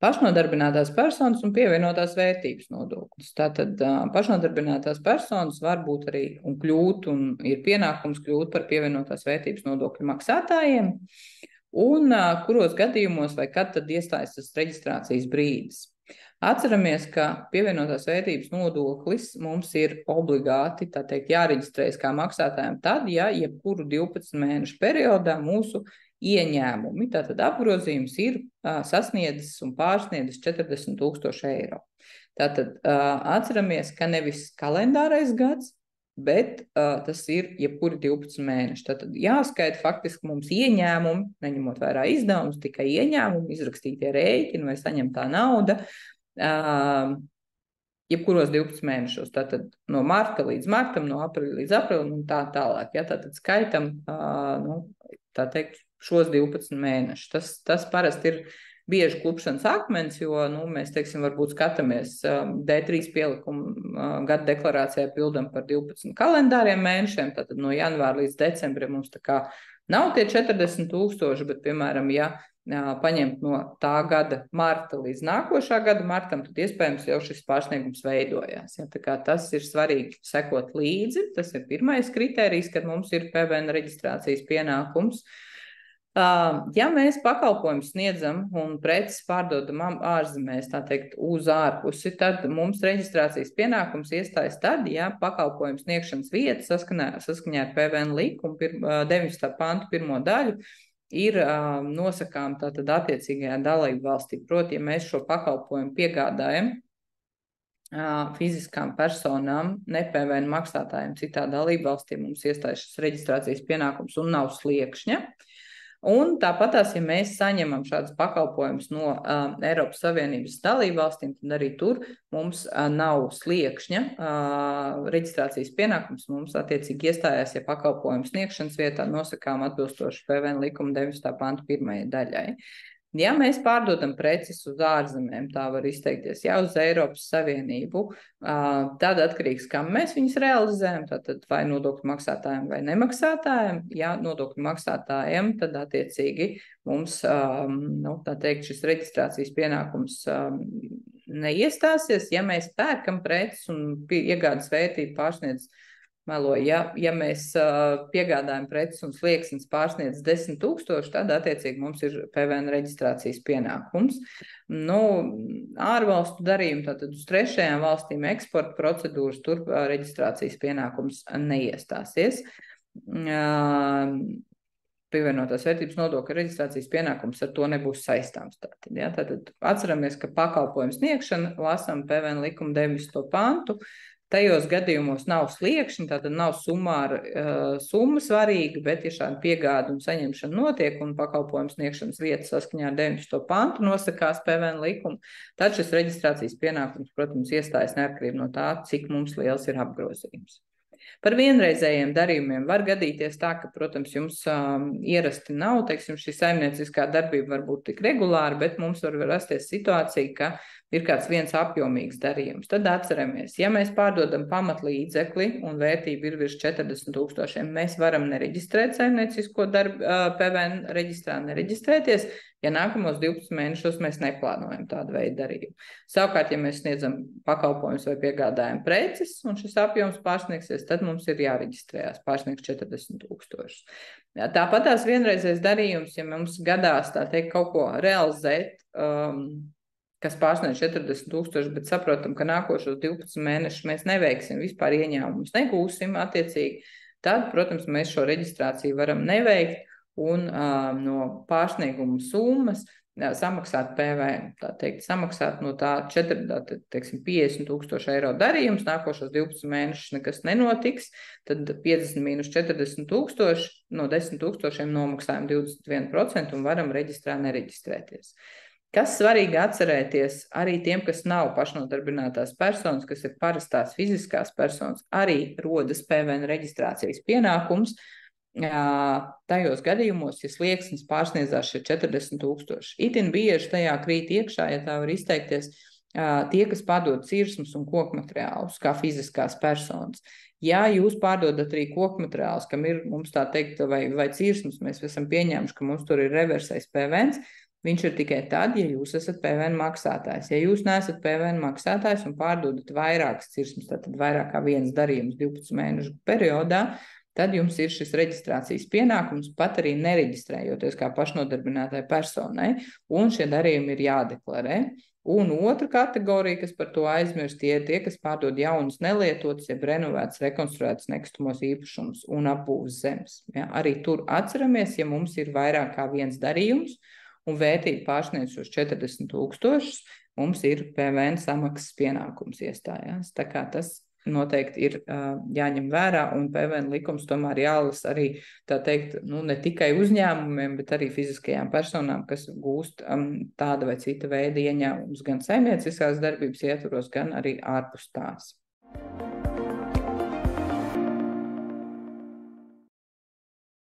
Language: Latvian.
pašnodarbinātās personas un pievienotās vērtības nodoklis. Tātad pašnodarbinātās personas var būt arī un kļūt, un ir pienākums kļūt par pievienotās vērtības nodokļu maksātājiem, un kuros gadījumos vai kad tad iestājas tas reģistrācijas brīdis. Atceramies, ka pievienotās vērtības nodoklis mums ir obligāti, tā teikt, jāreģistrējas kā maksātājiem tad, ja jebkuru 12 mēnešu periodā mūsu ieņēmumi, tātad apgrozījums ir sasniedzis un pārsniedzis 40 000 eiro. Tātad atceramies, ka nevis kalendārais gads, bet tas ir jebkuri 12 mēneši. Tātad jāskaita faktiski mums ieņēmumi, neņemot vērā izdevumus, tikai ieņēmumi, izrakstītie rēķini vai saņemtā nauda, jebkuros 12 mēnešos. Tātad no marta līdz martam, no aprīļa līdz aprīlim un tā tālāk. Ja? Tātad skaitam, tā teikt, šos 12 mēnešus. Tas parasti ir bieži klupšanas akmens, jo mēs, teiksim, varbūt skatāmies D3 pielikumu gada deklarācijā pildam par 12 kalendāriem mēnešiem, tātad no janvāra līdz decembrim mums tā kā nav tie 40 000, bet, piemēram, ja paņemt no tā gada marta līdz nākošā gada martam, tad iespējams jau šis pārsniegums veidojās. Ja? Tā kā tas ir svarīgi sekot līdzi, tas ir pirmais kritērijs, kad mums ir PVN reģistrācijas pienākums. Ja mēs pakalpojumu sniedzam un preces pārdodam ārzemēs, tā teikt, uz ārpusi, tad mums reģistrācijas pienākums iestājas tad, ja pakalpojumu sniegšanas vieta saskaņā ar PVN likumu 19. pantu 1. daļu ir nosakām tātad attiecīgajā dalību valstī. Proti, ja mēs šo pakalpojumu piegādājam fiziskām personām, ne PVN maksātājiem citā dalību valstī, mums iestājas šis reģistrācijas pienākums un nav sliekšņa. Un tāpatās, ja mēs saņemam šādus pakalpojumus no Eiropas Savienības dalībvalstīm, tad arī tur mums nav sliekšņa. Reģistrācijas pienākums mums attiecīgi iestājās, ja pakalpojumu sniegšanas vietā nosakām atbilstoši PVN likuma 19. pantu 1. daļai. Ja mēs pārdodam preces uz ārzemēm, tā var izteikties, ja uz Eiropas Savienību, tad atkarīgs, kam mēs viņus realizējam, tātad vai nodokļu maksātājiem vai nemaksātājiem. Ja nodokļu maksātājiem, tad attiecīgi mums, tā teikt, šis reģistrācijas pienākums neiestāsies. Ja mēs pērkam preces un iegādes vērtību pārsniedz ja mēs piegādājam preces un slieksnis pārsniedz 10 000, tad attiecīgi mums ir PVN reģistrācijas pienākums. Ārvalstu darījumi, tātad uz trešajām valstīm eksporta procedūras, tur reģistrācijas pienākums neiestāsies. Pievienotās vērtības nodokļa reģistrācijas pienākums ar to nebūs saistāms. Tātad atceramies, ka pakalpojumu sniegšana lasām PVN likuma 19. pantu. Tajos gadījumos nav sliekšņi, tātad nav summa svarīga, bet ja šāda piegāda un saņemšana notiek un pakalpojumu sniegšanas vieta saskaņā ar 19. pantu nosakās PVN likumu, tad šis reģistrācijas pienākums, protams, iestājas neatkarīgi no tā, cik mums liels ir apgrozījums. Par vienreizējiem darījumiem var gadīties tā, ka, protams, jums ierasti nav, teiksim, šī saimnieciskā darbība var būt tik regulāra, bet mums var rasties situācija, ka ir kāds viens apjomīgs darījums. Tad atceramies, ja mēs pārdodam pamatlīdzekli un vērtība ir virs 40 000, mēs varam nereģistrēt saimniecisko darbu, PVN reģistrā nereģistrēties, ja nākamos 12 mēnešos mēs neplānojam tādu veidu darījumu. Savukārt, ja mēs sniedzam pakalpojumus vai piegādājam preces un šis apjoms pārsniegsies, tad mums ir jāreģistrējās, pārsniegs 40 000. Tāpat tās vienreizējs darījums, ja mums gadās, tā teikt, kaut ko realizēt, kas pārsniedz 40 000, bet saprotam, ka nākošos 12 mēnešus mēs neveiksim, vispār ieņēmumus negūsim attiecīgi, tad, protams, mēs šo reģistrāciju varam neveikt un no pārsnieguma summas samaksāt PVN. Tā teikt, samaksāt no tā 50 000 eiro darījums, nākošos 12 mēnešus nekas nenotiks, tad 50 mīnus 40 000, no 10 000 nomaksājam 21% un varam reģistrā nereģistrēties. Kas svarīgi atcerēties arī tiem, kas nav pašnodarbinātās personas, kas ir parastās fiziskās personas, arī rodas PVN reģistrācijas pienākums tajos gadījumos, ja slieksnis pārsniedzās šie 40 000. Itin bieži tajā krīt iekšā, ja tā var izteikties, tie, kas pārdod cirsmus un kokmateriālus, kā fiziskās personas. Ja jūs pārdodat arī kokmateriālus, kam ir, mums tā teikt, vai cirsmus, mēs esam pieņēmuši, ka mums tur ir reversais PVN, Viņš ir tikai tad, ja jūs esat PVN maksātājs. Ja jūs neesat PVN maksātājs un pārdodat vairākas cirsmas, tātad vairāk kā viens darījums 12 mēnešu periodā, tad jums ir šis reģistrācijas pienākums pat arī nereģistrējoties kā pašnodarbinātai personai, un šie darījumi ir jādeklarē. Un otra kategorija, kas par to aizmirst, tie, kas pārdod jaunus nelietotus, jeb renovētus, rekonstruētus nekustamos īpašumus un apbūves zemes. Ja, arī tur atceramies, ja mums ir vairāk kā viens darījums un vērtība pārsniedz šos 40,000, mums ir PVN samaksas pienākums iestājās. Tā kā tas noteikti ir jāņem vērā, un PVN likums tomēr jālasa arī, tā teikt, ne tikai uzņēmumiem, bet arī fiziskajām personām, kas gūst tāda vai cita veida ieņēmumus gan saimnieciskās darbības ietvaros, gan arī ārpus tās.